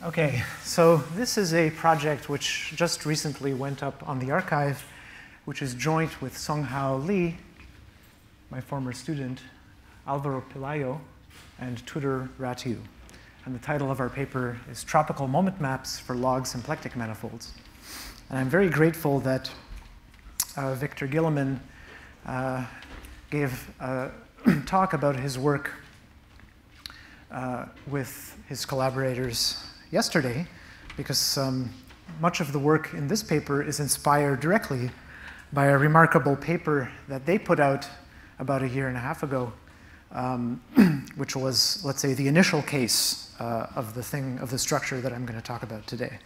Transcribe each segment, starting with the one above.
Okay, so this is a project which just recently went up on the archive, which is joint with Songhao Li, my former student, Alvaro Pelayo, and Tudor Ratiu. And the title of our paper is Tropical Moment Maps for Log Symplectic Manifolds. And I'm very grateful that Victor Gilliman gave a talk about his work with his collaborators yesterday, because much of the work in this paper is inspired directly by a remarkable paper that they put out about a year and a half ago, which was, let's say, the initial case of the structure that I'm going to talk about today.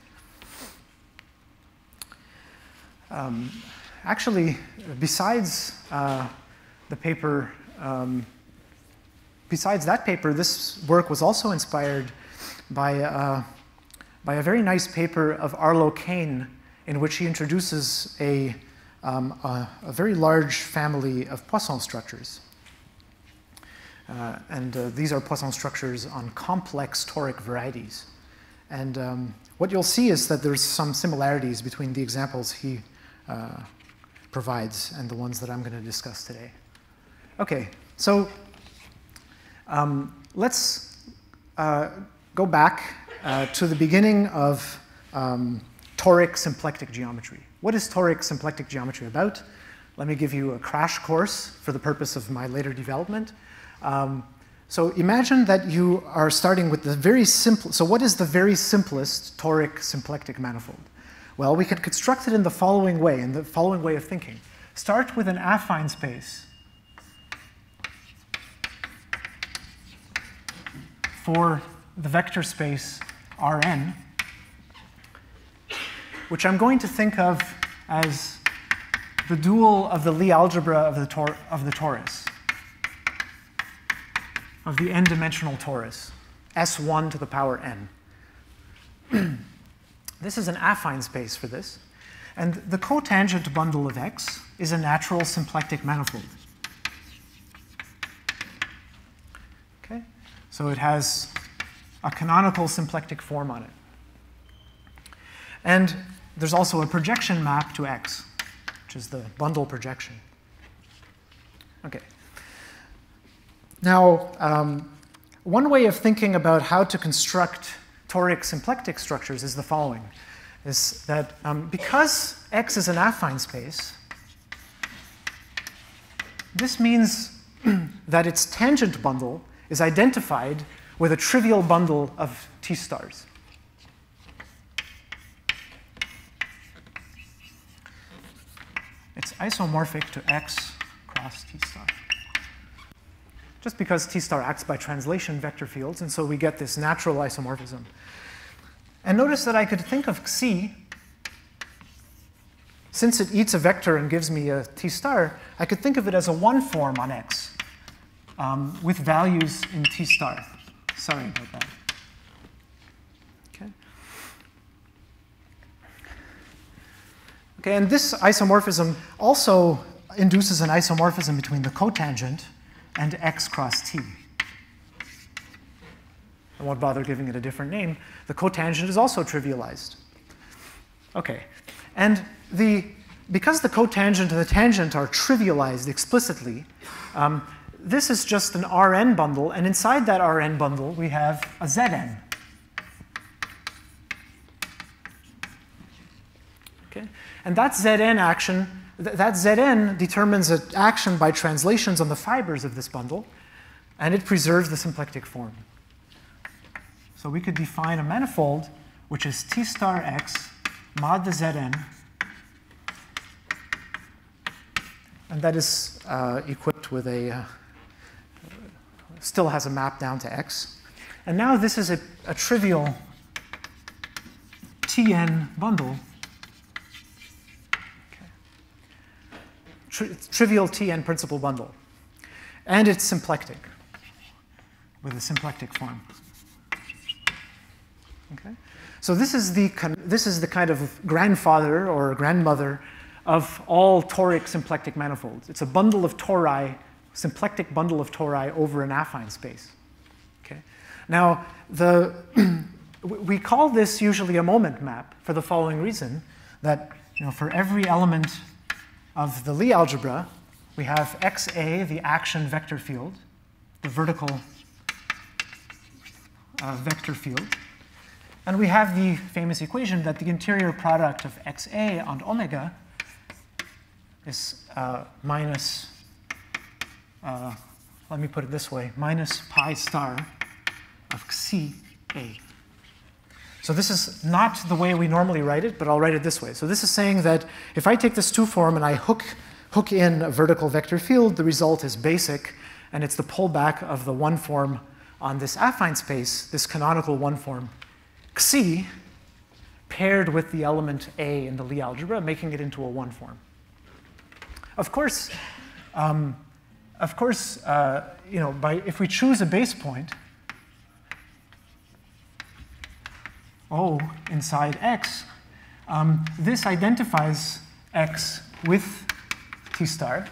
Actually, besides the paper, besides that paper, this work was also inspired by a very nice paper of Arlo Kane, in which he introduces a very large family of Poisson structures. These are Poisson structures on complex toric varieties. And what you'll see is that there's some similarities between the examples he provides and the ones that I'm going to discuss today. Okay, so let's go back to the beginning of toric symplectic geometry. What is toric symplectic geometry about? Let me give you a crash course for the purpose of my later development. So imagine that you are starting with the very simple, so what is the very simplest toric symplectic manifold? Well, we can construct it in the following way of thinking. Start with an affine space for the vector space Rn, which I'm going to think of as the dual of the Lie algebra of the torus, of the n-dimensional torus, S1 to the power n. This is an affine space for this. And the cotangent bundle of X is a natural symplectic manifold. Okay? So it has a canonical symplectic form on it. And there's also a projection map to X, which is the bundle projection. Okay. Now, one way of thinking about how to construct toric symplectic structures is the following, is that because X is an affine space, this means that its tangent bundle is identified with a trivial bundle of T stars. It's isomorphic to X cross T star. Just because T star acts by translation vector fields, and so we get this natural isomorphism. And notice that I could think of C, since it eats a vector and gives me a T star, I could think of it as a one form on X with values in T star. Sorry about that. Okay. Okay, and this isomorphism also induces an isomorphism between the cotangent and X cross T. I won't bother giving it a different name. The cotangent is also trivialized. Okay, and because the cotangent and the tangent are trivialized explicitly, this is just an Rn bundle, and inside that Rn bundle we have a Zn. Okay, and that Zn action, that Zn determines an action by translations on the fibers of this bundle, and it preserves the symplectic form. So we could define a manifold which is T star X mod the Zn, and that is equipped with still has a map down to X. And now this is a trivial Tn bundle, trivial Tn principal bundle. And it's symplectic, with a symplectic form. Okay? So this is the kind of grandfather or grandmother of all toric symplectic manifolds. It's a bundle of tori, symplectic bundle of tori over an affine space. Okay? Now, we call this usually a moment map for the following reason, that for every element of the Lie algebra, we have XA, the action vector field, the vertical vector field. And we have the famous equation that the interior product of XA and omega is minus, let me put it this way, minus pi star of xi a. So this is not the way we normally write it, but I'll write it this way. So this is saying that if I take this 2 form and I hook in a vertical vector field, the result is basic, and it's the pullback of the 1 form on this affine space, this canonical 1 form, xi, paired with the element a in the Lie algebra, making it into a 1 form. Of course, if we choose a base point, O inside X, this identifies X with T star,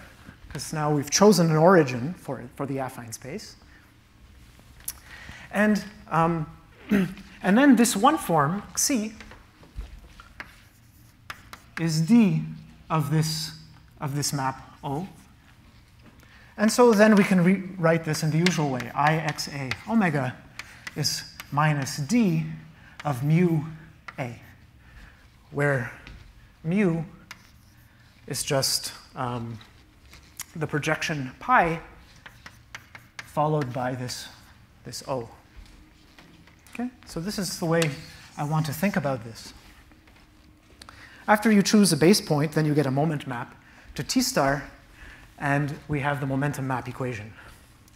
because now we've chosen an origin for the affine space. And then this 1 form, xi, is D of this map O. And so then we can rewrite this in the usual way. IXA omega is minus D of mu A, where mu is just the projection pi followed by this O. Okay? So this is the way I want to think about this. After you choose a base point, then you get a moment map to T star, and we have the momentum map equation.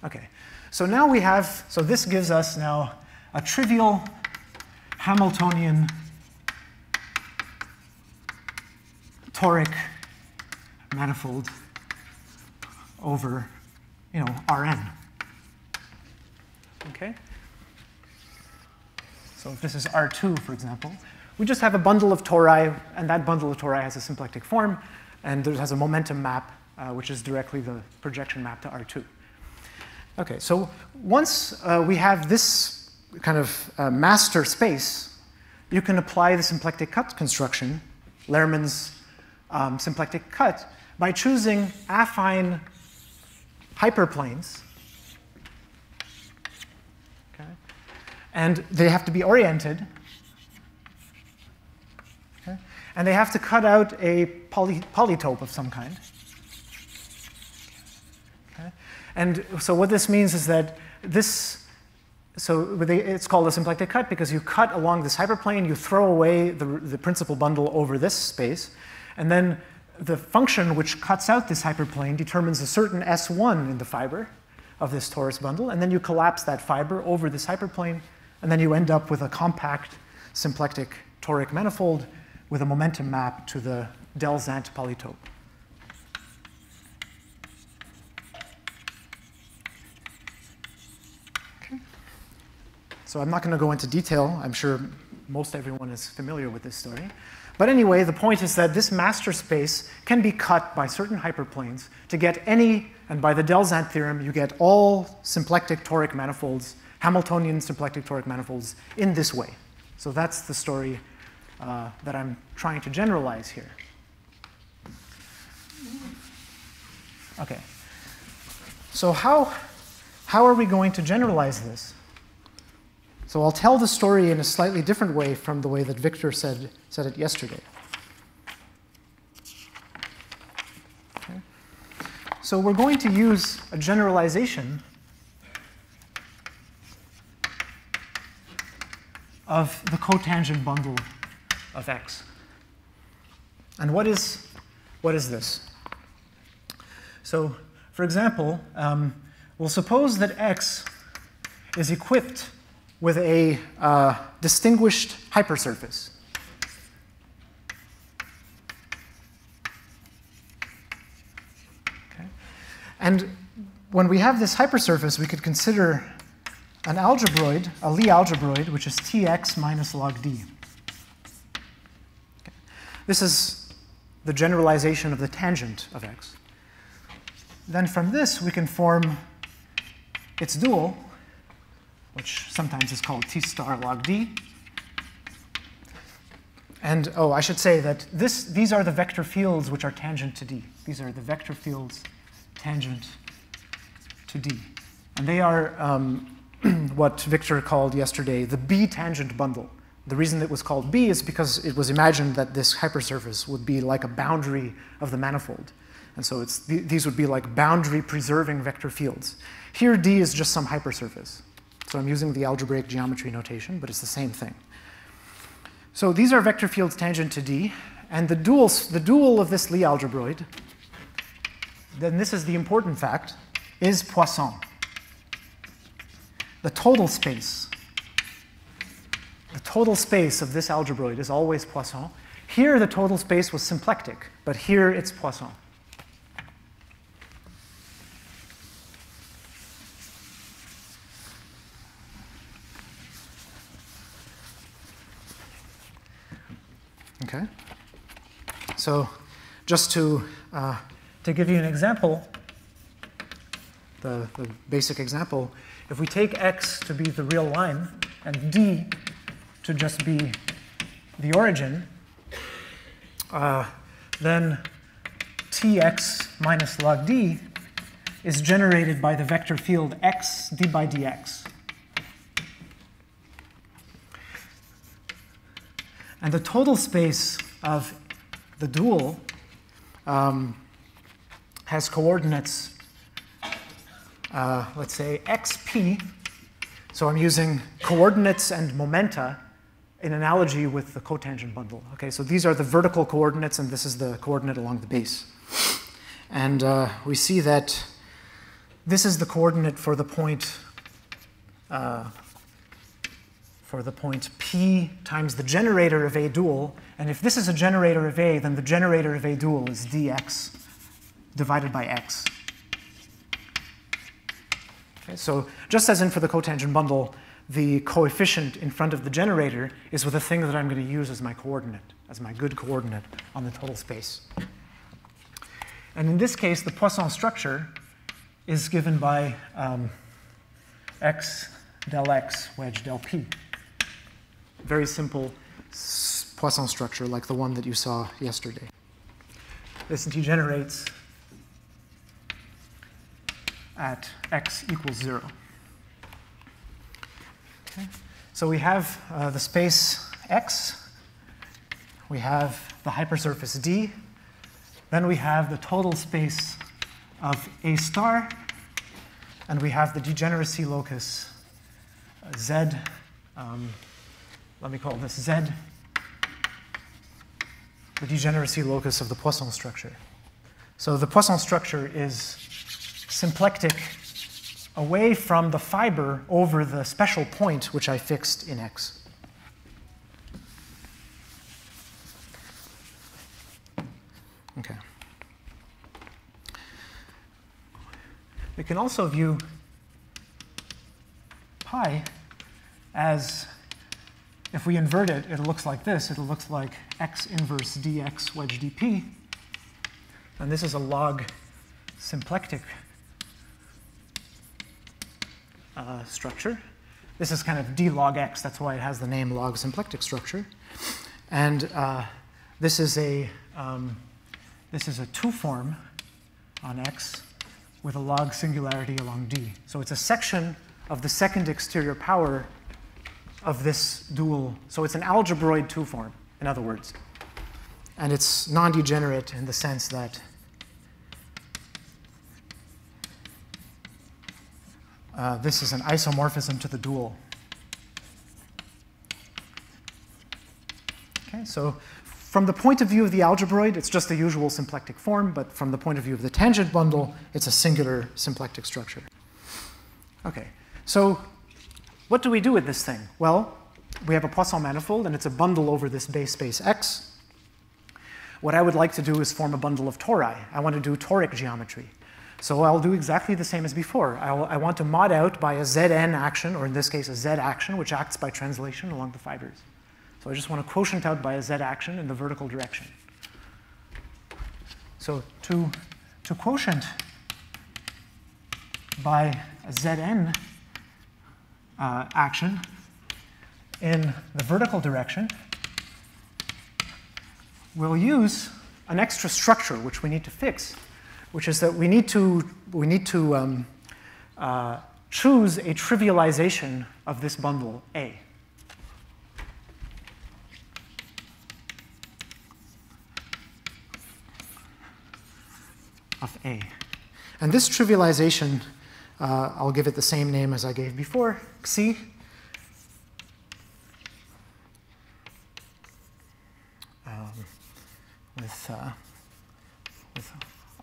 Okay, so now we have, so this gives us now a trivial Hamiltonian toric manifold over, Rn. Okay? So if this is R2, for example, we just have a bundle of tori, and that bundle of tori has a symplectic form, and it has a momentum map, which is directly the projection map to R2. Okay, so once we have this kind of master space, you can apply the symplectic cut construction, Lerman's symplectic cut, by choosing affine hyperplanes. Okay? And they have to be oriented. Okay? And they have to cut out a polytope of some kind. Okay? And so what this means is that it's called a symplectic cut because you cut along this hyperplane, you throw away the principal bundle over this space, and then the function which cuts out this hyperplane determines a certain S1 in the fiber of this torus bundle, and then you collapse that fiber over this hyperplane, and then you end up with a compact symplectic toric manifold with a momentum map to the del-Zant polytope. Okay. So I'm not going to go into detail. I'm sure most everyone is familiar with this story. But anyway, the point is that this master space can be cut by certain hyperplanes to get any, and by the del-Zant theorem, you get all symplectic toric manifolds, Hamiltonian symplectic toric manifolds, in this way. So that's the story that I'm trying to generalize here. Okay. So how are we going to generalize this? So I'll tell the story in a slightly different way from the way that Victor said it yesterday. Okay. So we're going to use a generalization of the cotangent bundle of X. And what is this? So for example, we'll suppose that X is equipped with a distinguished hypersurface. Okay. And when we have this hypersurface, we could consider an algebroid, a Lie algebroid, which is Tx minus log d. Okay. This is the generalization of the tangent of X. Then from this, we can form its dual, which sometimes is called T star log d, And oh, I should say that these are the vector fields which are tangent to D. These are the vector fields tangent to D. And they are what Victor called yesterday the B tangent bundle. The reason it was called B is because it was imagined that this hypersurface would be like a boundary of the manifold. And so these would be like boundary preserving vector fields. Here, D is just some hypersurface. So I'm using the algebraic geometry notation, but it's the same thing. So these are vector fields tangent to D, and the dual of this Lie algebroid, then this is the important fact, is Poisson. The total space of this algebroid is always Poisson. Here the total space was symplectic, but here it's Poisson. Okay. So just to give you an example, the basic example, if we take x to be the real line and d to just be the origin, then tx minus log d is generated by the vector field x d by dx. And the total space of the dual has coordinates, let's say, xp. So I'm using coordinates and momenta in analogy with the cotangent bundle. Okay, so these are the vertical coordinates, and this is the coordinate along the base. And we see that this is the coordinate for the point P times the generator of A dual. And if this is a generator of A, then the generator of A dual is dx divided by x. Okay, so just as in for the cotangent bundle, the coefficient in front of the generator is with a thing that I'm going to use as my coordinate, as my good coordinate on the total space. And in this case, the Poisson structure is given by x del x wedge del p. Very simple Poisson structure like the one that you saw yesterday. This degenerates at x equals 0. Okay. So we have the space x, we have the hypersurface D, then we have the total space of A star, and we have the degeneracy locus Z. Let me call this Z, the degeneracy locus of the Poisson structure. So the Poisson structure is symplectic away from the fiber over the special point which I fixed in X. Okay. We can also view pi as, if we invert it, it looks like this. It looks like x inverse dx wedge dp. And this is a log symplectic structure. This is kind of d log x. That's why it has the name log symplectic structure. And this is a two-form on x with a log singularity along d. So it's a section of the second exterior power of this dual. So it's an algebroid two-form, in other words. And it's non-degenerate in the sense that this is an isomorphism to the dual. Okay, so from the point of view of the algebroid, it's just the usual symplectic form, but from the point of view of the tangent bundle, it's a singular symplectic structure. Okay, so what do we do with this thing? Well, we have a Poisson manifold, and it's a bundle over this base space X. What I would like to do is form a bundle of tori. I want to do toric geometry. So I'll do exactly the same as before. I want to mod out by a Zn action, or in this case, a Z action, which acts by translation along the fibers. So I just want to quotient out by a Z action in the vertical direction. So to quotient by a Zn action in the vertical direction, we'll use an extra structure which we need to fix, which is that we need to choose a trivialization of this bundle A. Of A. And this trivialization, I'll give it the same name as I gave before, Xi. With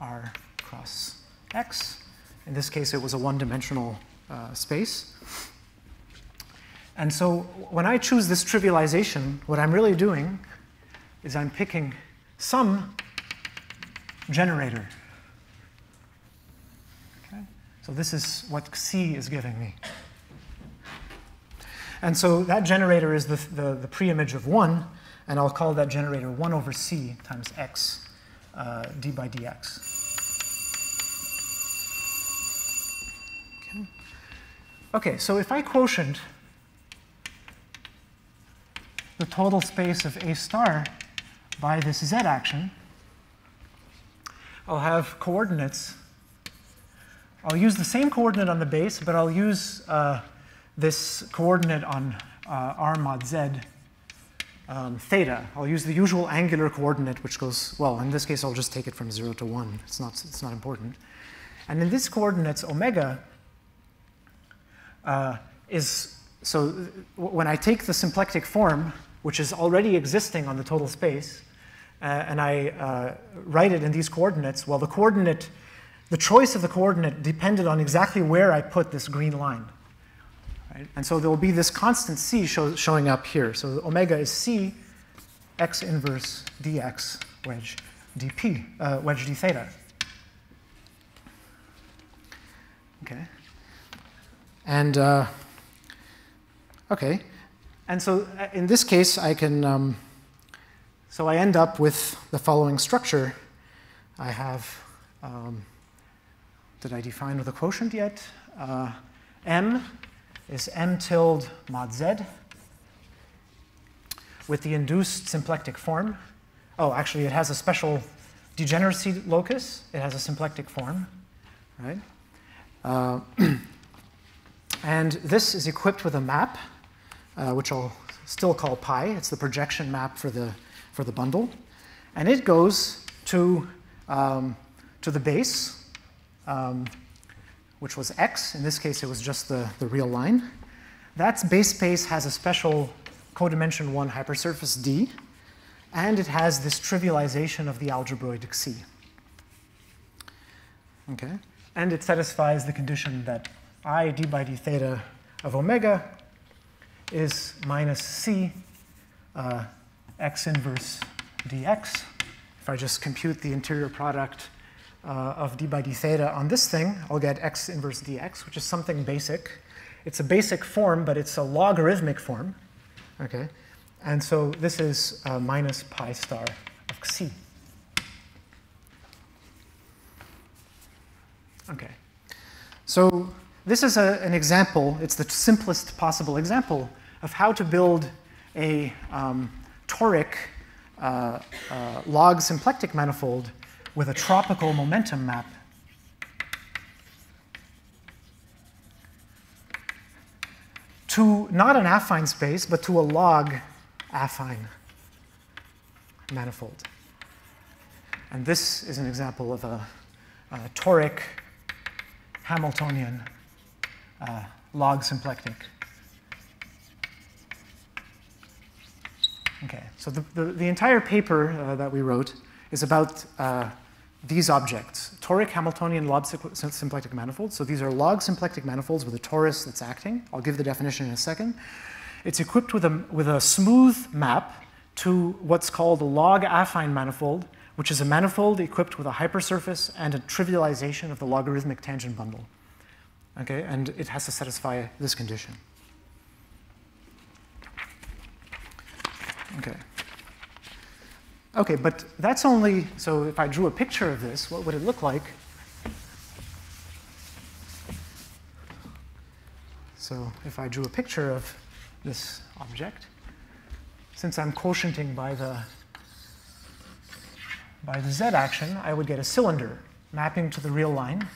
R cross X. In this case, it was a one-dimensional space. And so when I choose this trivialization, what I'm really doing is I'm picking some generator. Okay? So this is what Xi is giving me. And so that generator is the pre-image of 1, and I'll call that generator 1 over C times X d by dx. Okay, so if I quotient the total space of A star by this Z action, I'll have coordinates. I'll use the same coordinate on the base, but I'll use this coordinate on R mod Z theta. I'll use the usual angular coordinate, which goes, well, in this case, I'll just take it from 0 to 1. It's not important. And in this coordinates, omega so when I take the symplectic form, which is already existing on the total space, and I write it in these coordinates, well, the choice of the coordinate depended on exactly where I put this green line. Right? And so there will be this constant C showing up here. So omega is C x inverse dx wedge dp, wedge d theta. Okay. And okay. And so in this case, I can, so I end up with the following structure. I have, did I define with a quotient yet? M is M tilde mod Z with the induced symplectic form. Oh, actually, it has a special degeneracy locus. It has a symplectic form, right? And this is equipped with a map, which I'll still call pi. It's the projection map for the bundle. And it goes to the base, which was x. In this case, it was just the real line. That base space has a special codimension 1 hypersurface D, and it has this trivialization of the algebroid Xi. Okay? And it satisfies the condition that I d by d theta of omega is minus C x inverse dx. If I just compute the interior product of d by d theta on this thing, I'll get x inverse dx, which is something basic. It's a basic form, but it's a logarithmic form. Okay? And so this is minus pi star of Xi. Okay. So this is an example. It's the simplest possible example of how to build a toric log symplectic manifold with a tropical momentum map to not an affine space, but to a log affine manifold. And this is an example of a toric Hamiltonian log symplectic. Okay, so the entire paper that we wrote is about these objects, toric Hamiltonian log symplectic manifolds. So these are log symplectic manifolds with a torus that's acting. I'll give the definition in a second. It's equipped with a smooth map to what's called a log affine manifold, which is a manifold equipped with a hypersurface and a trivialization of the logarithmic tangent bundle. Okay, and it has to satisfy this condition. Okay. Okay, but that's only, so if I drew a picture of this, what would it look like? So if I drew a picture of this object, since I'm quotienting by the by the z action, I would get a cylinder mapping to the real line.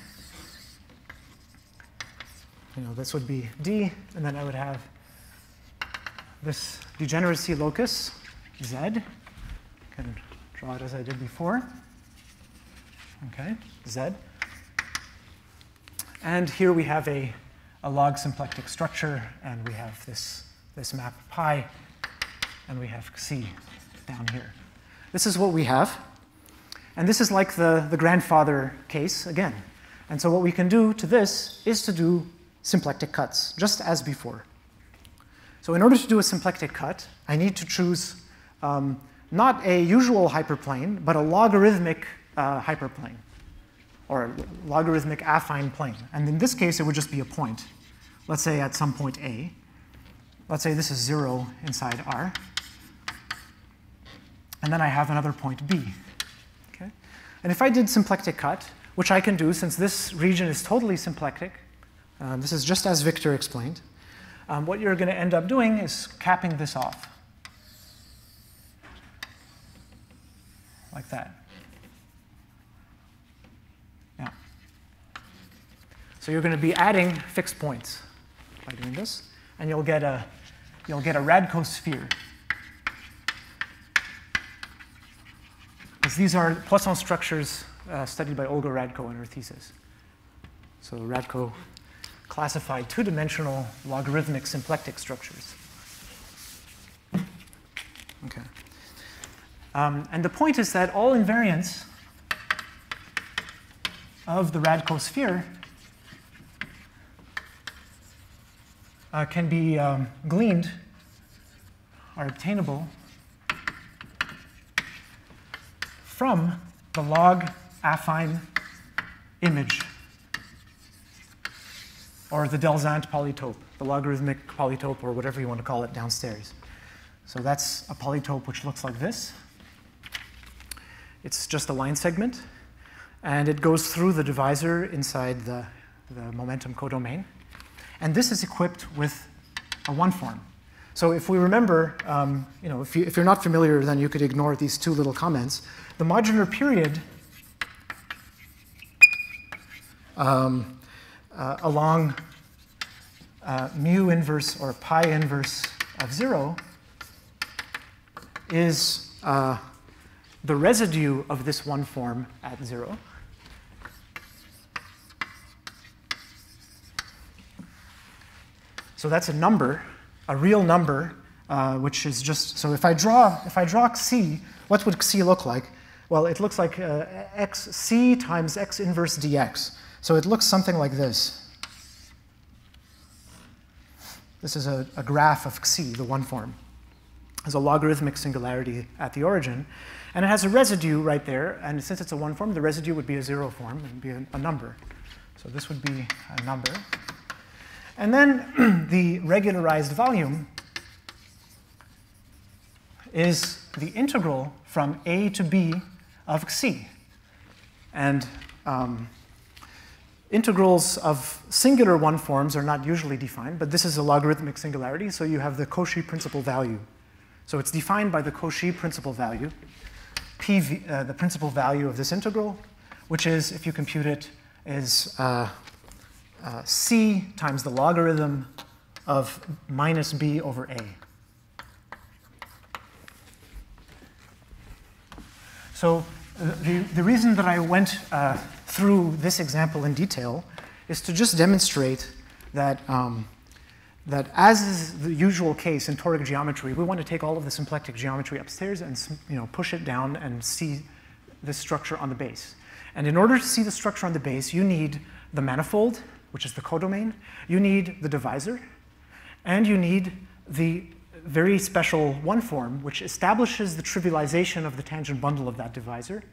This would be D, and then I would have this degeneracy locus, Z. I can draw it as I did before. Okay, Z. And here we have a log symplectic structure, and we have this map pi, and we have C down here. This is what we have. And this is like the grandfather case again. And so what we can do to this is to do symplectic cuts, just as before. So in order to do a symplectic cut, I need to choose not a usual hyperplane, but a logarithmic hyperplane, or a logarithmic affine plane. And in this case, it would just be a point. Let's say at some point A. Let's say this is 0 inside R. And then I have another point B. Okay? And if I did symplectic cut, which I can do since this region is totally symplectic, this is just as Victor explained, what you're going to end up doing is capping this off. Like that. Yeah. So you're going to be adding fixed points by doing this, and you'll get a Radko sphere. Because these are Poisson structures studied by Olga Radko in her thesis. So Radko classified two-dimensional logarithmic symplectic structures. Okay. And the point is that all invariants of the Radko sphere can be gleaned, are obtainable from the log affine image, or the Delzant polytope, the logarithmic polytope, or whatever you want to call it downstairs. So that's a polytope which looks like this. It's just a line segment, and it goes through the divisor inside the momentum codomain. And this is equipped with a one form. So if we remember, if you're not familiar, then you could ignore these two little comments. The modular period along mu inverse or pi inverse of 0 is the residue of this one form at 0. So that's a number, a real number, which is just, so if I draw Xc, what would Xc look like? Well, it looks like Xc times x inverse dx. So it looks something like this. This is a graph of Xc, the one form. There's a logarithmic singularity at the origin. And it has a residue right there. And since it's a one form, the residue would be a 0 form. It would be a number. So this would be a number. And then the regularized volume is the integral from a to b of Xc. And integrals of singular one forms are not usually defined, but this is a logarithmic singularity, so you have the Cauchy principal value. So it's defined by the Cauchy principal value, PV, the principal value of this integral, which is, if you compute it, is c times the logarithm of minus b over a. So the reason that I went through this example in detail is to just demonstrate that, that as is the usual case in toric geometry, we want to take all of the symplectic geometry upstairs and push it down and see this structure on the base. And in order to see the structure on the base, you need the manifold, which is the codomain, you need the divisor, and you need the very special one form, which establishes the trivialization of the tangent bundle of that divisor.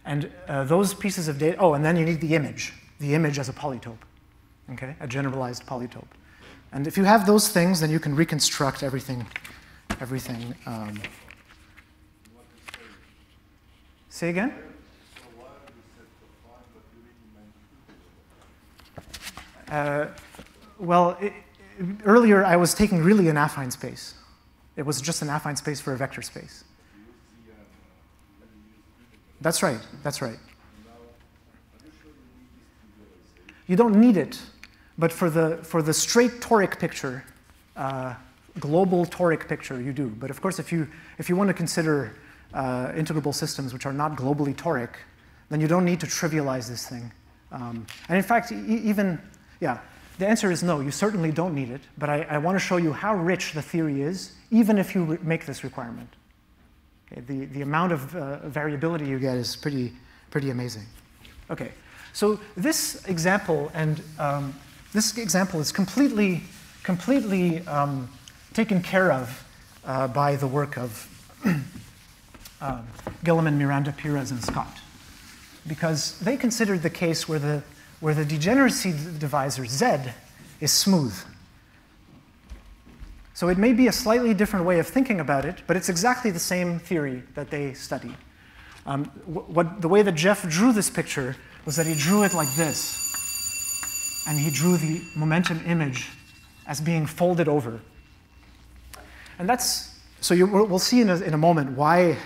And those pieces of data, oh, and then you need the image as a polytope, okay, a generalized polytope. And if you have those things, then you can reconstruct everything. Say again? Earlier I was taking really an affine space. It was just an affine space for a vector space. That's right. That's right. You don't need it, but for the straight toric picture, global toric picture, you do. But of course, if you want to consider integrable systems which are not globally toric, then you don't need to trivialize this thing. And in fact, the answer is no, you certainly don't need it, but I want to show you how rich the theory is, even if you make this requirement. Okay, the amount of variability you get is pretty amazing. Okay, so this example is completely taken care of by the work of Gilliman, Miranda, Pires, and Scott, because they considered the case where the degeneracy divisor Z is smooth. So it may be a slightly different way of thinking about it, but it's exactly the same theory that they studied. The way that Jeff drew this picture was that he drew it like this, and he drew the momentum image as being folded over. And we'll see in a moment why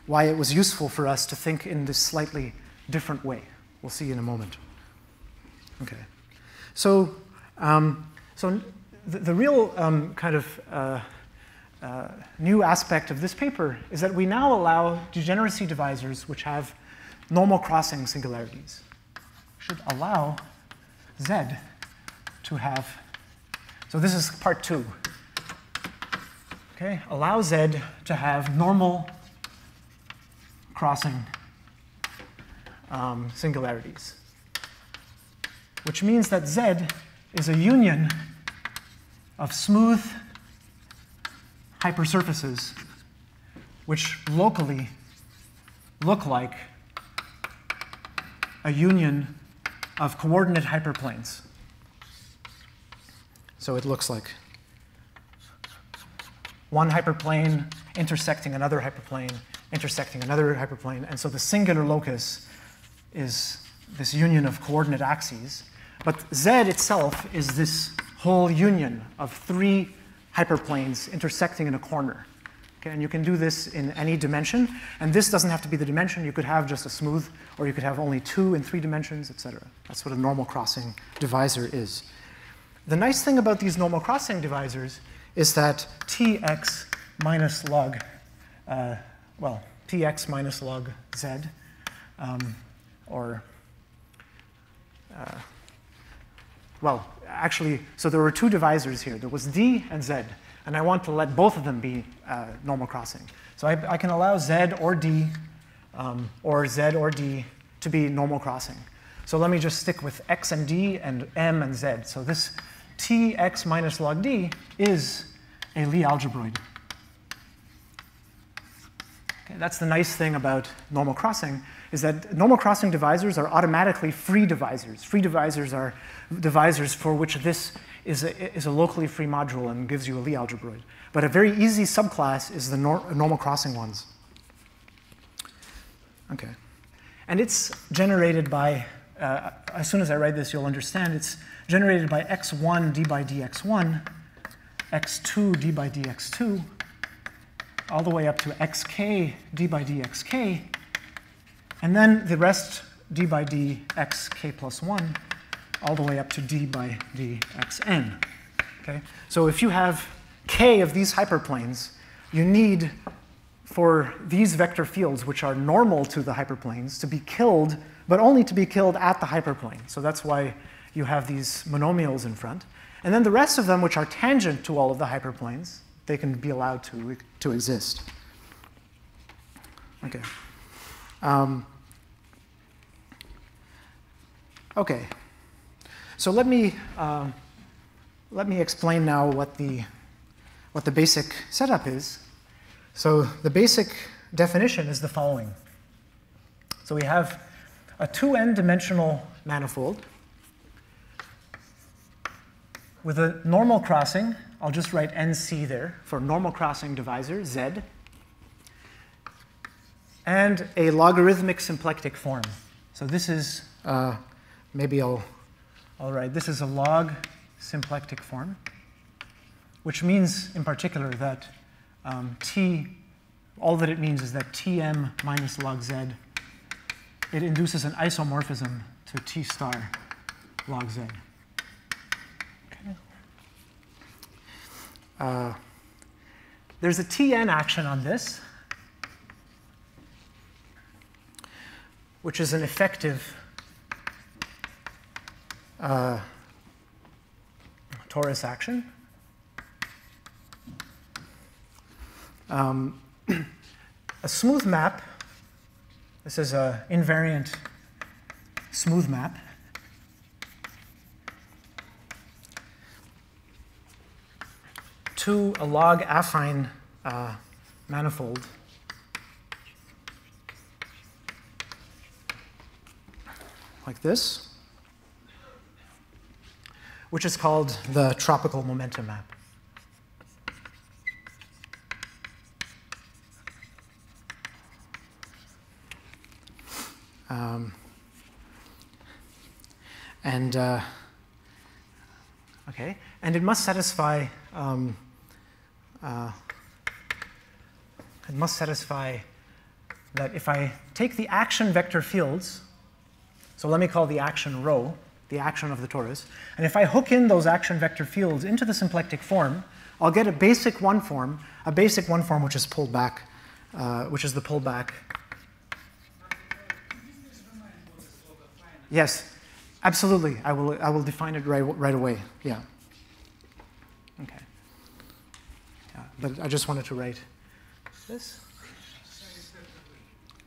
it was useful for us to think in this slightly different way. We'll see in a moment. Okay, so the real kind of new aspect of this paper is that we now allow degeneracy divisors which have normal crossing singularities. Should allow Z to have, so this is part 2. Okay, allow Z to have normal crossing singularities, which means that Z is a union of smooth hypersurfaces which locally look like a union of coordinate hyperplanes. So it looks like one hyperplane intersecting another hyperplane, intersecting another hyperplane, and so the singular locus is this union of coordinate axes. But Z itself is this whole union of 3 hyperplanes intersecting in a corner. Okay, and you can do this in any dimension, and this doesn't have to be the dimension. You could have just a smooth, or you could have only 2 in 3 dimensions, etc. That's what a normal crossing divisor is. The nice thing about these normal crossing divisors is that Tx minus log, Tx minus log Z, actually, so there were 2 divisors here. There was D and Z, and I want to let both of them be normal crossing. So I can allow Z or D, or Z or D to be normal crossing. So let me just stick with X and D and M and Z. So this Tx minus log D is a Lie algebroid. Okay, that's the nice thing about normal crossing, is that normal crossing divisors are automatically free divisors. Free divisors are divisors for which this is a locally free module and gives you a Lie algebroid. But a very easy subclass is the normal crossing ones. Okay. And it's generated by, as soon as I write this, you'll understand, it's generated by x1 d by dx1, x2 d by dx2, all the way up to xk d by dxk, and then the rest d by dxk plus 1, all the way up to d by dxn. Okay? So if you have k of these hyperplanes, you need, for these vector fields, which are normal to the hyperplanes, to be killed, but only to be killed at the hyperplane. So that's why you have these monomials in front. And then the rest of them, which are tangent to all of the hyperplanes, they can be allowed to exist. Okay. Okay. So let me explain now what the basic setup is. So the basic definition is the following. So we have a 2n-dimensional manifold with a normal crossing. I'll just write NC there for normal crossing divisor, Z, and a logarithmic symplectic form. So this is, maybe I'll write, this is a log symplectic form, which means in particular that all that it means is that Tm minus log Z it induces an isomorphism to T star log Z. Okay. There's a Tn action on this, which is an effective torus action. A smooth map, this is an invariant smooth map, to a log affine manifold like this, which is called the tropical momentum map. Okay, and it must satisfy that if I take the action vector fields, so let me call the action rho, the action of the torus, and if I hook in those action vector fields into the symplectic form, I'll get a basic one form which is pulled back, which is the pullback. Yes, absolutely. I will define it right away. Yeah. Okay. Yeah, but I just wanted to write this.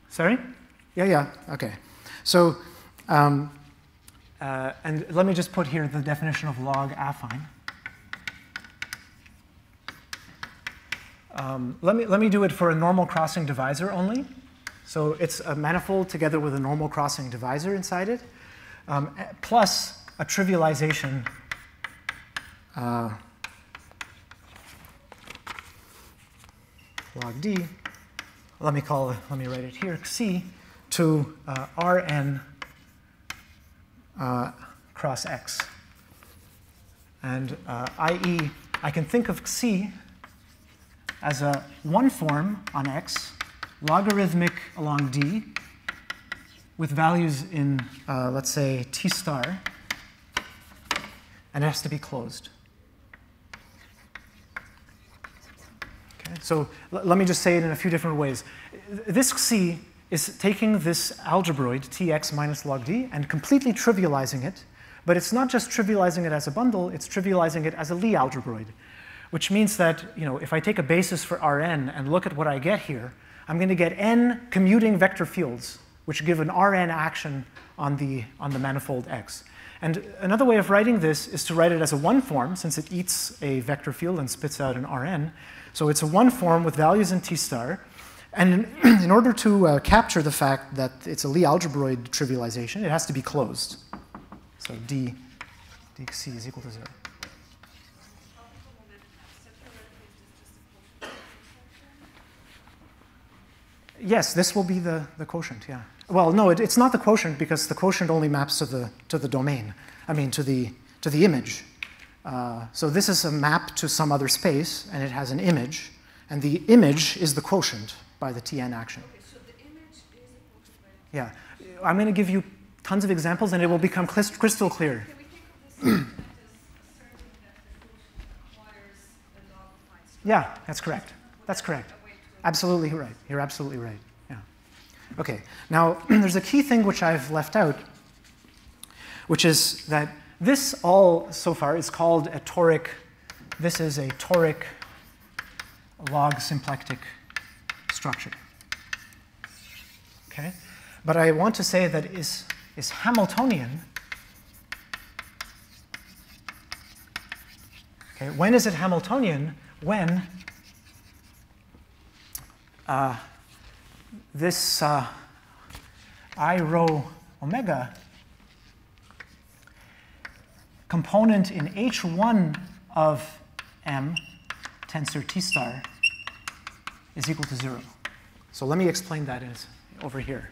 Sorry? Yeah. Okay. So, and let me just put here the definition of log affine. Let me do it for a normal crossing divisor only. So it's a manifold together with a normal crossing divisor inside it, plus a trivialization log D. Let me write it here, C, to Rn cross X. And i.e., I can think of C as a one form on X, logarithmic along D, with values in, let's say, T star, and it has to be closed. Okay, so let me just say it in a few different ways. This C is taking this algebroid, Tx minus log D, and completely trivializing it, but it's not just trivializing it as a bundle, it's trivializing it as a Lie algebroid, which means that, if I take a basis for Rn and look at what I get here, I'm going to get n commuting vector fields, which give an Rn action on the manifold X. And another way of writing this is to write it as a one form, since it eats a vector field and spits out an Rn. So it's a one form with values in T star. And in order to capture the fact that it's a Lie algebroid trivialization, it has to be closed. So dc is equal to 0. Yes, this will be the quotient, yeah. Well, no, it's not the quotient because the quotient only maps to the domain. I mean, to the image. So this is a map to some other space, and it has an image, and the image is the quotient by the Tn action. Okay, so the image is the quotient by... Yeah, I'm going to give you tons of examples, and it will become crystal clear. Can we think of this as asserting that the quotient requires a log defined structure? Yeah, that's correct. That's correct. Absolutely right. You're absolutely right. Yeah. Okay. Now, there's a key thing which I've left out, which is that this all so far is called a toric. This is a toric log symplectic structure. Okay. But I want to say that is Hamiltonian. Okay. When is it Hamiltonian? When this I rho omega component in H1 of M tensor T star is equal to 0. So let me explain that over here.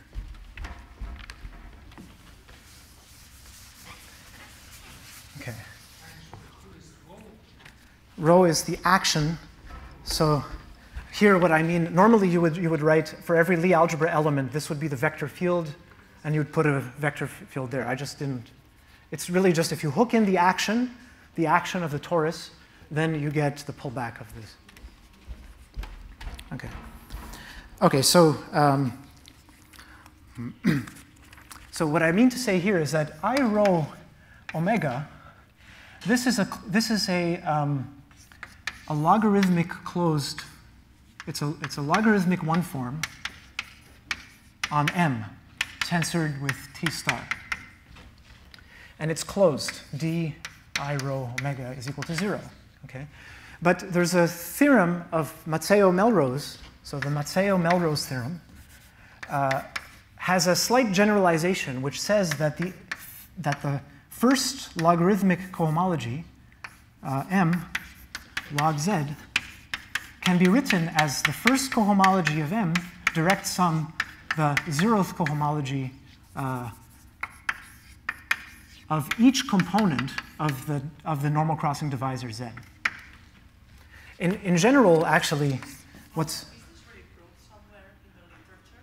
Okay. Rho is the action. So here what I mean, normally you would write for every Lie algebra element, this would be the vector field and you'd put a vector field there. I just didn't. It's really just if you hook in the action of the torus, then you get the pullback of this. Okay. Okay, so so what I mean to say here is that I rho omega, this is a logarithmic closed. It's a logarithmic one form on M, tensored with T star. And it's closed. D I rho omega is equal to 0. Okay? But there's a theorem of Matteo-Melrose. So the Matteo-Melrose theorem has a slight generalization which says that the first logarithmic cohomology, M log Z, can be written as the first cohomology of M direct sum the 0th cohomology of each component of the normal crossing divisor Z. In general, actually, what's Is this reproved somewhere in the literature?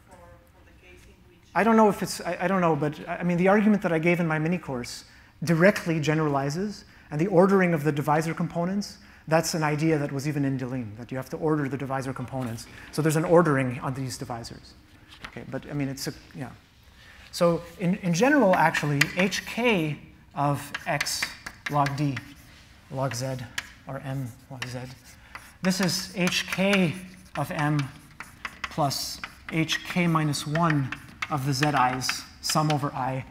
For the case in which I don't know if it's, I don't know, but I mean, the argument that I gave in my mini course directly generalizes, and the ordering of the divisor components, that's an idea that was even in Delim, that you have to order the divisor components. So there's an ordering on these divisors. Okay, but I mean, it's a, yeah. So in general, actually, hk of x log d log z, or m log z, this is hk of m plus hk minus 1 of the zi's, sum over I,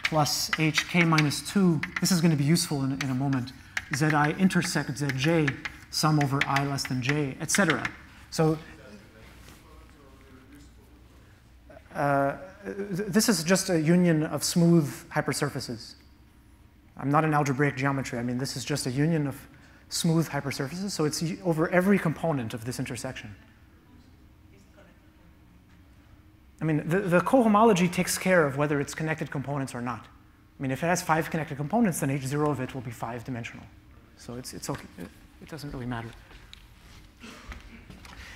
plus hk minus 2. This is going to be useful in a moment. Zi intersect zj, sum over I less than j, etc. So this is just a union of smooth hypersurfaces. I'm not in algebraic geometry. I mean, this is just a union of smooth hypersurfaces. So it's over every component of this intersection. I mean, the cohomology takes care of whether it's connected components or not. I mean, if it has 5 connected components, then H0 of it will be 5-dimensional. So it's okay. It doesn't really matter.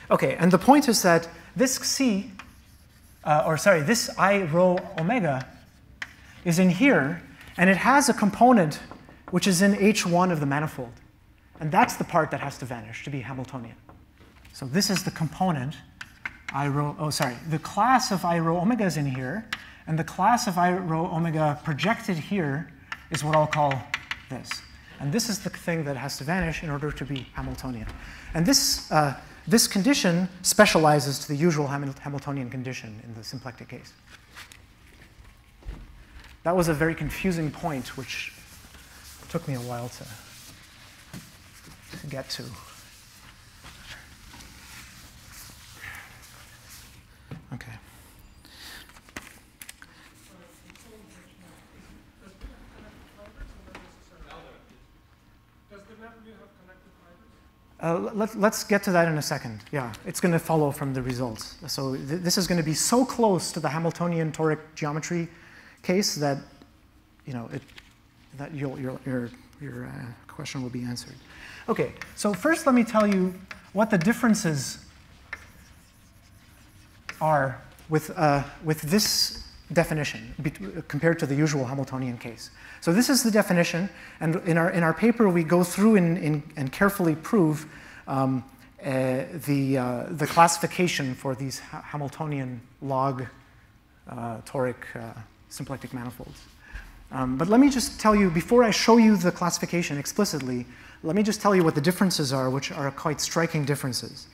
Okay, and the point is that this C, this I rho omega is in here, and it has a component which is in H1 of the manifold. And that's the part that has to vanish to be Hamiltonian. So this is the component I rho, the class of I rho omega is in here, and the class of I rho omega projected here is what I'll call this. And this is the thing that has to vanish in order to be Hamiltonian. And this, this condition specializes to the usual Hamiltonian condition in the symplectic case. That was a very confusing point, which took me a while to get to. Okay. Let's get to that in a second. Yeah, it's going to follow from the results. So this is going to be so close to the Hamiltonian toric geometry case that, you know, that your question will be answered. Okay, so first let me tell you what the differences are with this definition compared to the usual Hamiltonian case. So this is the definition, and in our paper we go through and carefully prove the classification for these Hamiltonian log toric symplectic manifolds. But let me just tell you, before I show you the classification explicitly, let me just tell you what the differences are, which are quite striking differences.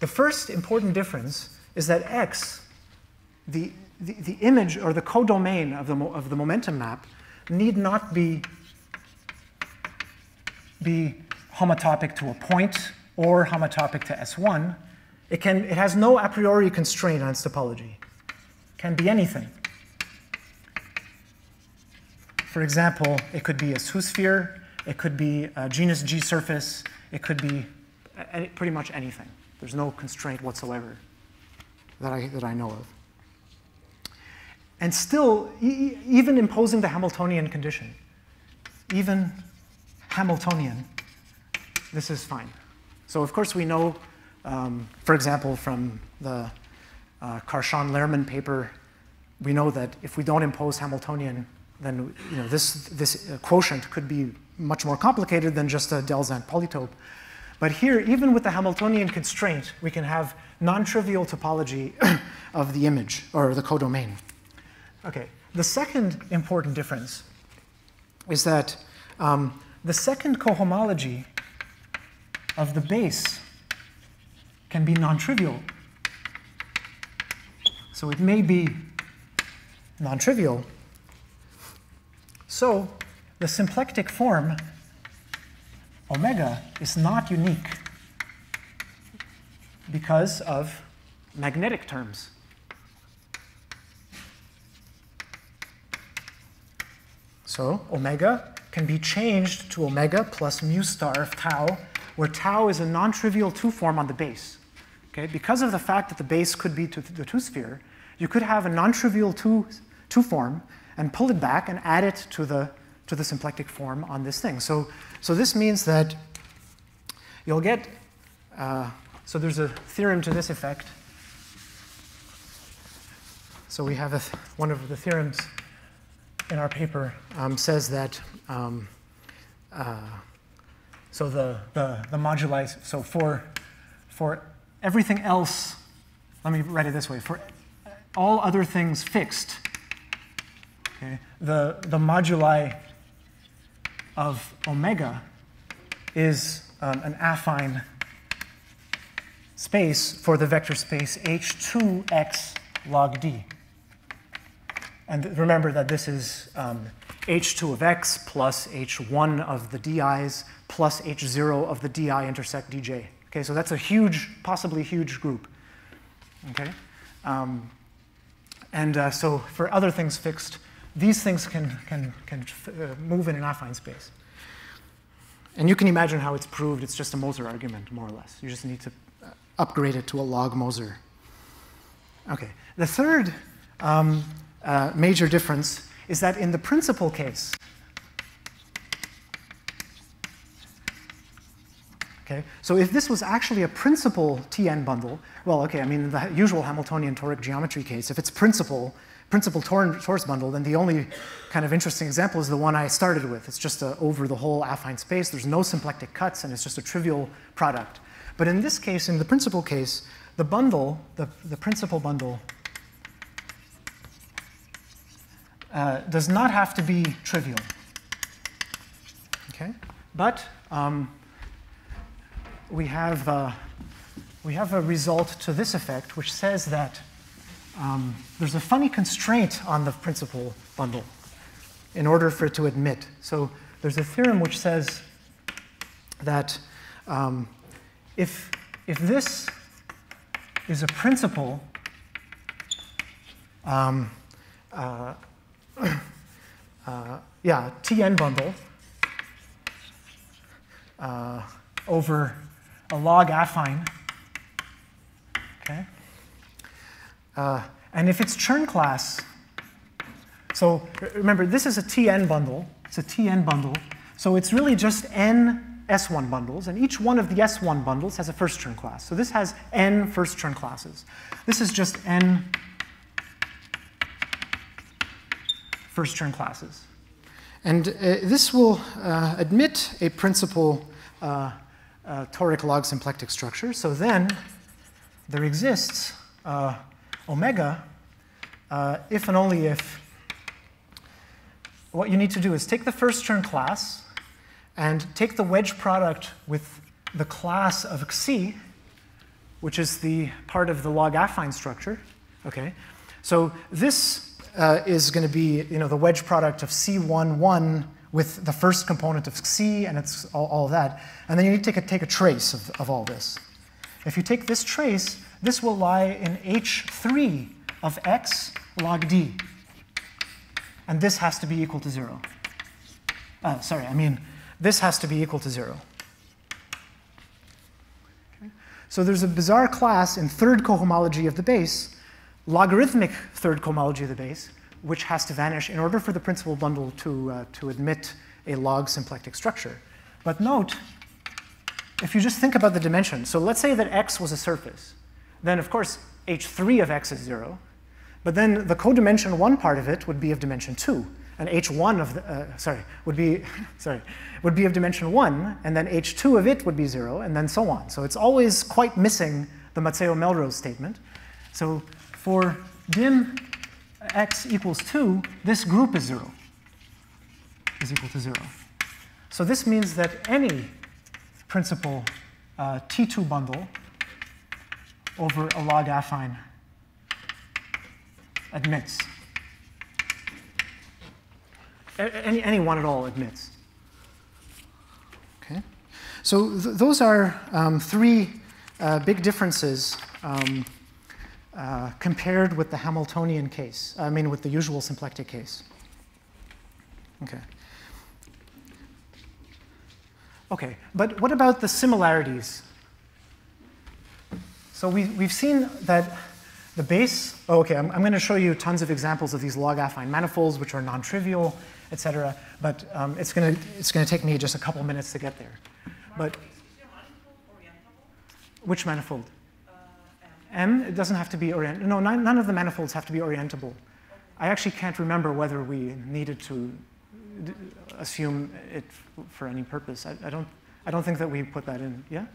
The first important difference is that X, the image or the codomain of the momentum map, need not be homotopic to a point or homotopic to S1. It has no a priori constraint on its topology. It can be anything. For example, it could be a zoosphere, it could be a genus G surface, it could be pretty much anything. There's no constraint whatsoever that I know of. And still, even imposing the Hamiltonian condition, even Hamiltonian, this is fine. So of course we know, for example, from the Karchan-Lerman paper, we know that if we don't impose Hamiltonian, then this quotient could be much more complicated than just a Delzant polytope. But here, even with the Hamiltonian constraint, we can have non-trivial topology of the image, or the codomain. Okay, the second important difference is that the second cohomology of the base can be non-trivial. So it may be non-trivial. So the symplectic form omega is not unique because of magnetic terms. So omega can be changed to omega plus mu star of tau, where tau is a non-trivial 2 form on the base. Okay? Because of the fact that the base could be the 2-sphere, you could have a non-trivial 2 form and pull it back and add it to the symplectic form on this thing. So this means that you'll get, so there's a theorem to this effect. So we have one of the theorems in our paper says that, so the moduli, so for everything else, let me write it this way, for all other things fixed, okay, the moduli of omega is an affine space for the vector space H2x log D. And remember that this is H2 of x plus H1 of the DIs plus H0 of the DI intersect DJ. Okay, so that's a huge, possibly huge group. Okay, so for other things fixed, these things can move in an affine space. And you can imagine how it's proved. It's just a Moser argument, more or less. You just need to upgrade it to a log Moser. Okay, the third major difference is that in the principal case, okay, so if this was actually a principal Tn bundle, well, okay, I mean, in the usual Hamiltonian toric geometry case, if it's principal torus bundle, then the only kind of interesting example is the one I started with. It's just over the whole affine space. There's no symplectic cuts, and it's just a trivial product. But in this case, in the principal case, the bundle, the principal bundle, does not have to be trivial. Okay, but we have a result to this effect, which says that there's a funny constraint on the principal bundle in order for it to admit. So there's a theorem which says that if this is a principal Tn bundle over a log affine, okay? And if it's Chern class, so remember, this is a Tn bundle. It's a Tn bundle. So it's really just n S1 bundles, and each one of the S1 bundles has a first Chern class. So this has n first Chern classes. This is just n first Chern classes. And this will admit a principal toric log symplectic structure. So then there exists omega if and only if what you need to do is take the first Chern class and take the wedge product with the class of Xi, which is the part of the log affine structure. Okay, so this is going to be the wedge product of C11 with the first component of Xi, and it's all that. And then you need to take a trace of all this. If you take this trace, this will lie in H3 of x log D. And this has to be equal to 0. This has to be equal to 0. Okay. So there's a bizarre class in third cohomology of the base, logarithmic third cohomology of the base, which has to vanish in order for the principal bundle to admit a log symplectic structure. But note, if you just think about the dimension, so let's say that x was a surface, then of course h3 of x is 0. But then the codimension 1 part of it would be of dimension 2. And h1 of the, would be of dimension 1, and then h2 of it would be 0, and then so on. So it's always quite missing the Matteo-Melrose statement. So for dim x equals 2, this group is 0, is equal to 0. So this means that any principal T2 bundle over a log affine admits. Any one at all admits. Okay. So those are three big differences compared with the Hamiltonian case, I mean with the usual symplectic case. Okay. Okay, but what about the similarities? So we've seen that the base, I'm going to show you tons of examples of these log affine manifolds, which are non-trivial, etc. But it's going to take me just a couple minutes to get there. But which manifold? M. It doesn't have to be orientable. No, none of the manifolds have to be orientable. I actually can't remember whether we needed to assume it for any purpose. I don't think that we put that in. Yeah.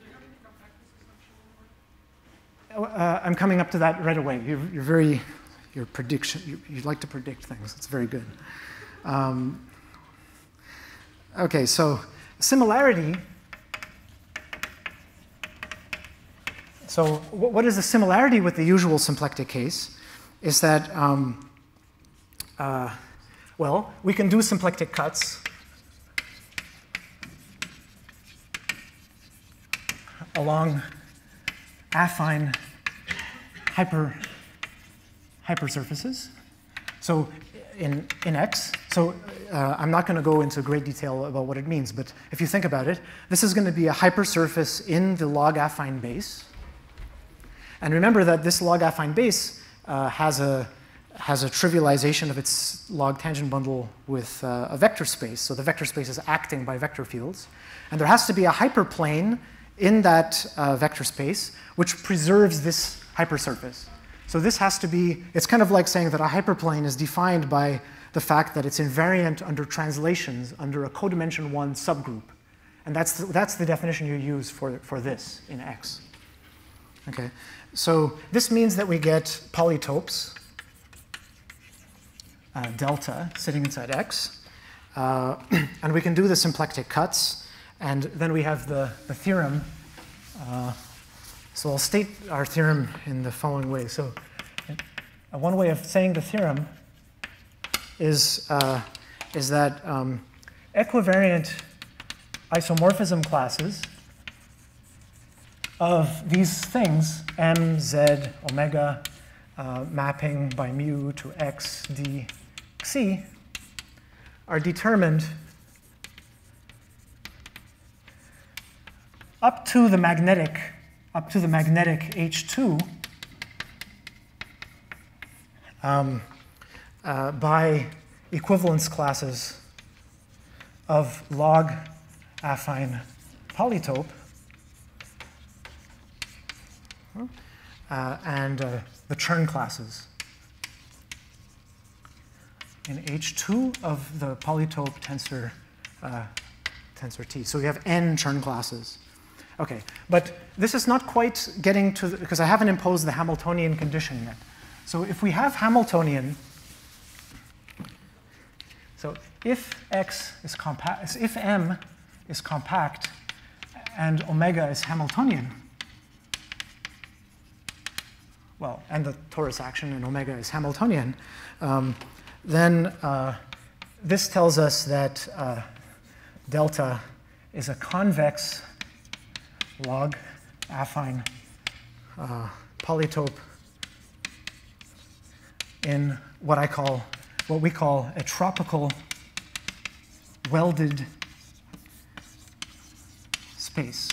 I'm coming up to that right away. Your prediction. You like to predict things. It's very good. Okay, so similarity. So what is the similarity with the usual symplectic case? Is that well, we can do symplectic cuts along affine hypersurfaces. So in X, so I'm not going to go into great detail about what it means, but if you think about it, this is going to be a hypersurface in the log affine base. And remember that this log affine base has a trivialization of its log tangent bundle with a vector space. So the vector space is acting by vector fields. And there has to be a hyperplane in that vector space which preserves this hypersurface. So this has to be, it's kind of like saying that a hyperplane is defined by the fact that it's invariant under translations under a codimension 1 subgroup. And that's the definition you use for this in X. Okay, so this means that we get polytopes, delta, sitting inside X. And we can do the symplectic cuts. And then we have the theorem. So I'll state our theorem in the following way. So one way of saying the theorem is that equivariant isomorphism classes of these things, M, Z, omega, mapping by mu to X, D, Xi, are determined up to the magnetic H2 by equivalence classes of log affine polytope and the Chern classes in H2 of the polytope tensor T. So we have n Chern classes. Okay, but this is not quite getting to, because I haven't imposed the Hamiltonian condition yet. So if we have Hamiltonian, so if X is compact, if M is compact and omega is Hamiltonian, well, and the torus action in omega is Hamiltonian, then this tells us that delta is a convex log affine polytope in what we call a tropical welded space.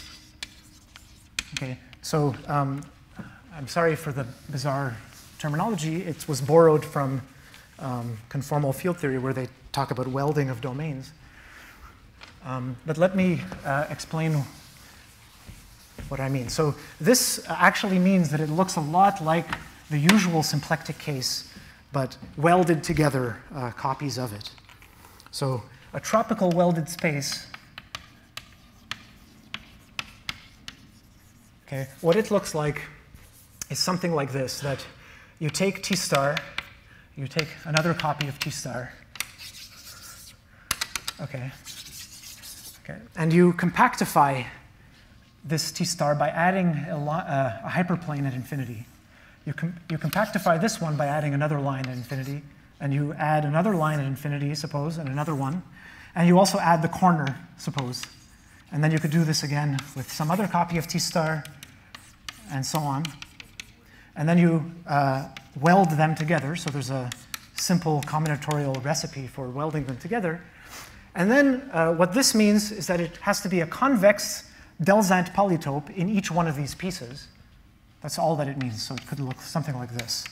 Okay, so I'm sorry for the bizarre terminology. It was borrowed from conformal field theory, where they talk about welding of domains. But let me explain what I mean. So this actually means that it looks a lot like the usual symplectic case, but welded together copies of it. So a tropical welded space, okay, what it looks like is something like this, that you take T star, you take another copy of T star, okay, and you compactify this T star by adding a hyperplane at infinity. You compactify this one by adding another line at infinity, and you add another line at infinity, suppose, and another one, and you also add the corner, suppose. And then you could do this again with some other copy of T star, and so on. And then you weld them together, so there's a simple combinatorial recipe for welding them together. And then what this means is that it has to be a convex Delzant polytope in each one of these pieces. That's all that it means, so it could look something like this.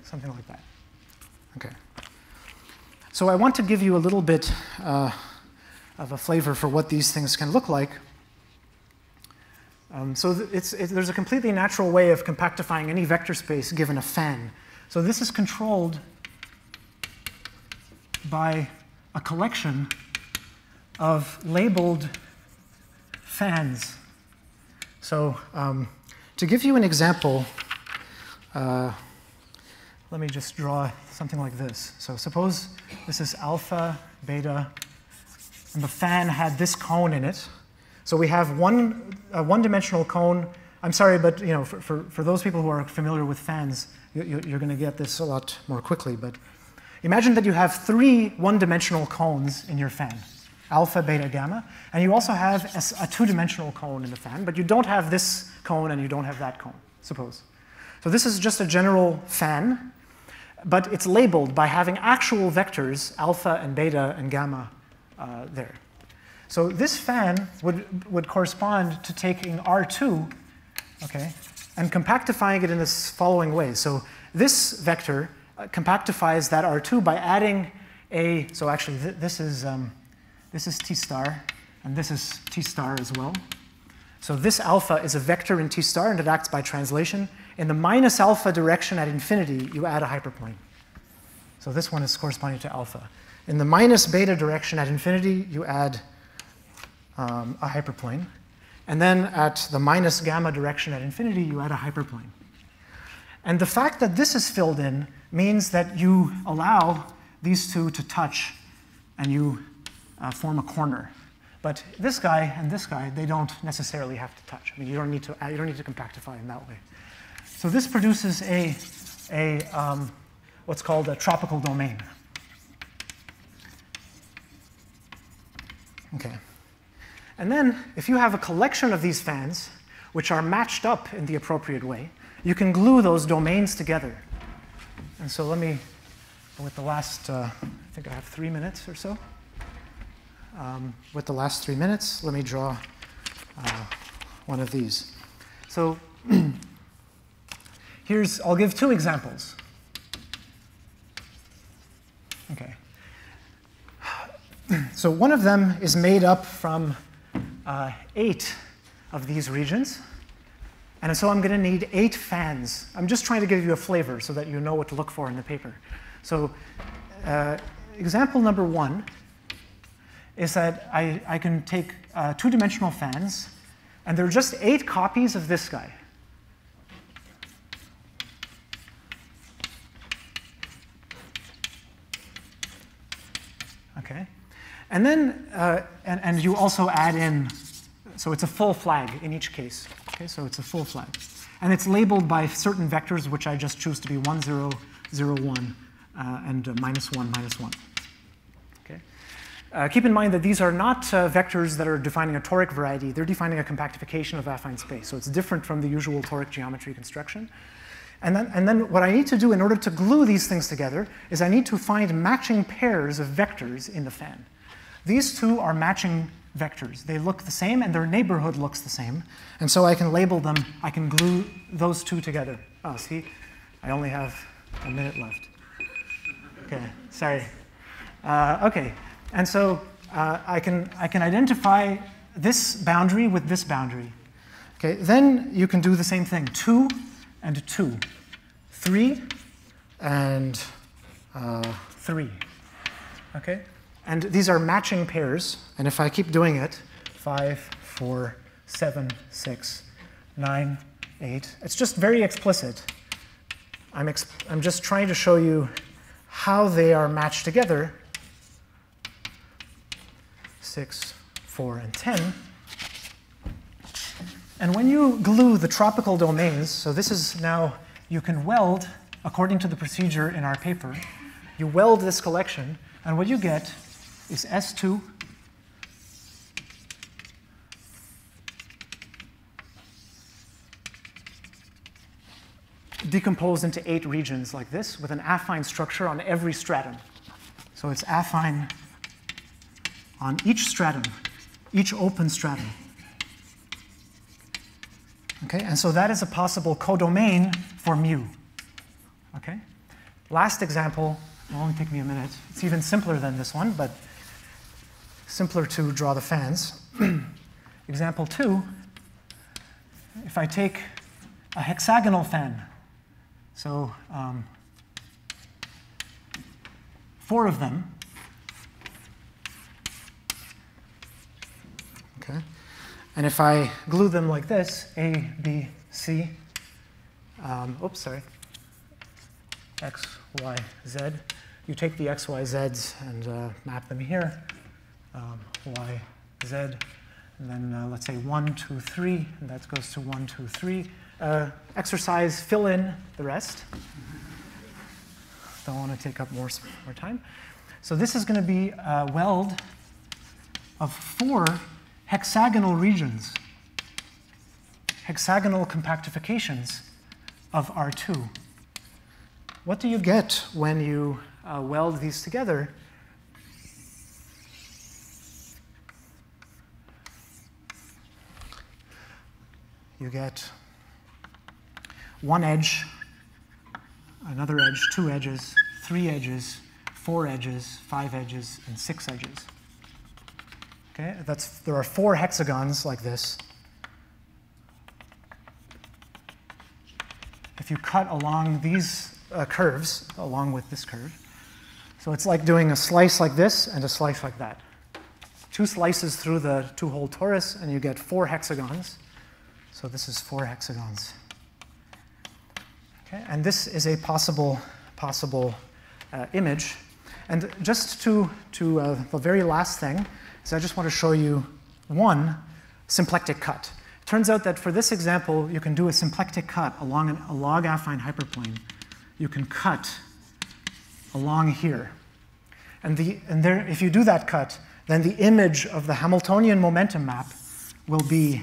Something like that. Okay. So I want to give you a little bit of a flavor for what these things can look like. There's a completely natural way of compactifying any vector space given a fan. So this is controlled by a collection of labeled fans. So to give you an example, let me just draw something like this. So suppose this is alpha, beta, and the fan had this cone in it. So we have a one-dimensional cone. I'm sorry, but for those people who are familiar with fans, you're going to get this a lot more quickly. But imagine that you have 3 one-dimensional cones in your fan, alpha, beta, gamma, and you also have a 2-dimensional cone in the fan, but you don't have this cone and you don't have that cone, suppose. So this is just a general fan, but it's labeled by having actual vectors, alpha and beta and gamma, there. So this fan would correspond to taking R2, okay, and compactifying it in this following way. So this vector compactifies that R2 by adding so actually this is T star, and this is T star as well. So this alpha is a vector in T star, and it acts by translation. In the minus alpha direction at infinity, you add a hyperplane. So this one is corresponding to alpha. In the minus beta direction at infinity, you add a hyperplane. And then at the minus gamma direction at infinity, you add a hyperplane. And the fact that this is filled in means that you allow these two to touch, and you form a corner. But this guy and this guy, they don't necessarily have to touch. I mean, you don't need to compactify in that way. So this produces what's called a tropical domain. Okay. And then, if you have a collection of these fans, which are matched up in the appropriate way, you can glue those domains together. And so let me, with the last, I think I have 3 minutes or so. With the last 3 minutes, let me draw one of these. So I'll give 2 examples. Okay. So one of them is made up from 8 of these regions. And so I'm going to need 8 fans. I'm just trying to give you a flavor so that you know what to look for in the paper. So example number 1 is that I can take 2-dimensional fans, and there are just 8 copies of this guy. Okay. And then, and you also add in, so it's a full flag in each case. Okay, so it's a full flag. And it's labeled by certain vectors, which I just choose to be 1, 0, 0, 1, and -1, -1. Okay. Keep in mind that these are not vectors that are defining a toric variety. They're defining a compactification of affine space. So it's different from the usual toric geometry construction. And then what I need to do in order to glue these things together is I need to find matching pairs of vectors in the fan. These 2 are matching vectors. They look the same, and their neighborhood looks the same. And so I can label them. I can glue those 2 together. Oh, see? I only have a minute left. Okay, sorry. Okay, and so I can identify this boundary with this boundary. Okay, then you can do the same thing, 2 and 2, 3 and 3. Okay, and these are matching pairs, and if I keep doing it, 5, 4, 7, 6, 9, 8, it's just very explicit. I'm just trying to show you how they are matched together, 6, 4, and 10. And when you glue the tropical domains, so this is now, you can weld, according to the procedure in our paper, you weld this collection, and what you get is S2 decomposed into 8 regions like this, with an affine structure on every stratum. So it's affine on each stratum, each open stratum. Okay, and so that is a possible codomain for mu. Okay, last example, it'll only take me a minute. It's even simpler than this one, but simpler to draw the fans. Example 2, if I take a hexagonal fan, so 4 of them, okay, and if I glue them like this, A, B, C, oops, sorry, X, Y, Z, you take the X, Y, Zs and map them here, Y, Z, and then let's say 1, 2, 3, and that goes to 1, 2, 3. Exercise, fill in the rest. Don't want to take up more time. So this is going to be a weld of 4 hexagonal regions, hexagonal compactifications of R2. What do you get when you weld these together? You get 1 edge, another edge, 2 edges, 3 edges, 4 edges, 5 edges, and 6 edges. Okay, there are 4 hexagons like this. If you cut along these curves, along with this curve, so it's like doing a slice like this and a slice like that. 2 slices through the 2-hole torus, and you get 4 hexagons. So this is 4 hexagons. Okay, and this is a possible image. And just to the very last thing is I just want to show you one symplectic cut. It turns out that for this example, you can do a symplectic cut along a log affine hyperplane. You can cut along here. And there, if you do that cut, then the image of the Hamiltonian momentum map will be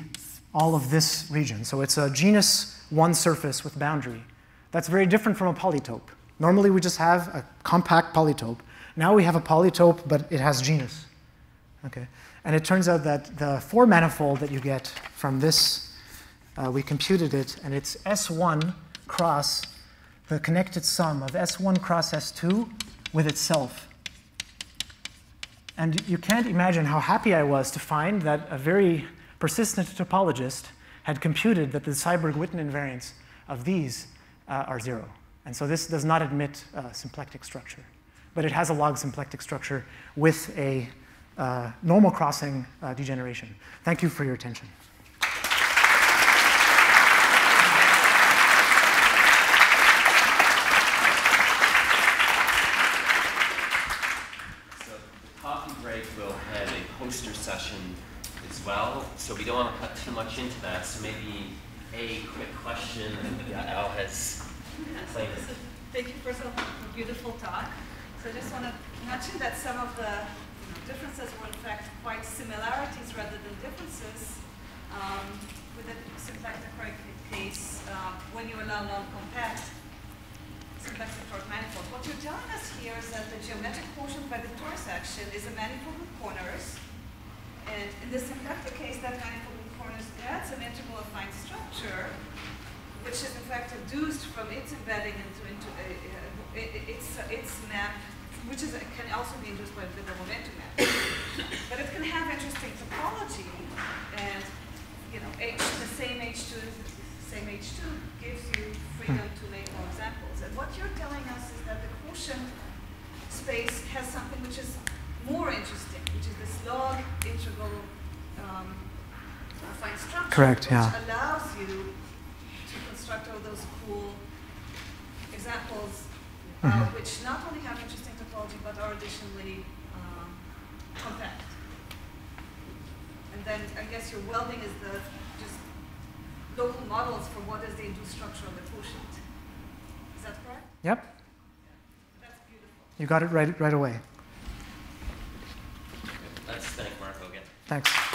all of this region. So it's a genus 1 surface with boundary. That's very different from a polytope. Normally we just have a compact polytope. Now we have a polytope, but it has genus. Okay. And it turns out that the 4 manifold that you get from this, we computed it, and it's S1 cross the connected sum of S1 cross S2 with itself. And you can't imagine how happy I was to find that a very persistent topologist had computed that the Seiberg-Witten invariants of these are 0. And so this does not admit symplectic structure. But it has a log symplectic structure with a normal crossing degeneration. Thank you for your attention. So the coffee break will have a poster session as well. So we don't want to cut too much into that. So maybe a quick question. Al has played this. Thank you for a beautiful talk. So I just want to mention that some of the differences were in fact quite similarities rather than differences with the symplectic case when you allow non-compact symplectic Toric manifold. What you're telling us here is that the geometric quotient by the torus action is a manifold with corners. And in the symplectic case, that manifold with corners adds an integral affine structure, which is in fact deduced from its embedding into its map, which can also be induced by the momentum map. But it can have interesting topology, and H same H2 gives you freedom to make more examples. And what you're telling us is that the quotient space has something which is more interesting, which is this log integral affine structure, Correct, which yeah. allows you to construct all those cool examples, which not only have interesting topology, but are additionally compact. And then I guess your welding is the just local models for what is the induced structure of the quotient. Is that correct? Yep. That's beautiful. You got it right away. Let's thank Marco again. Thanks.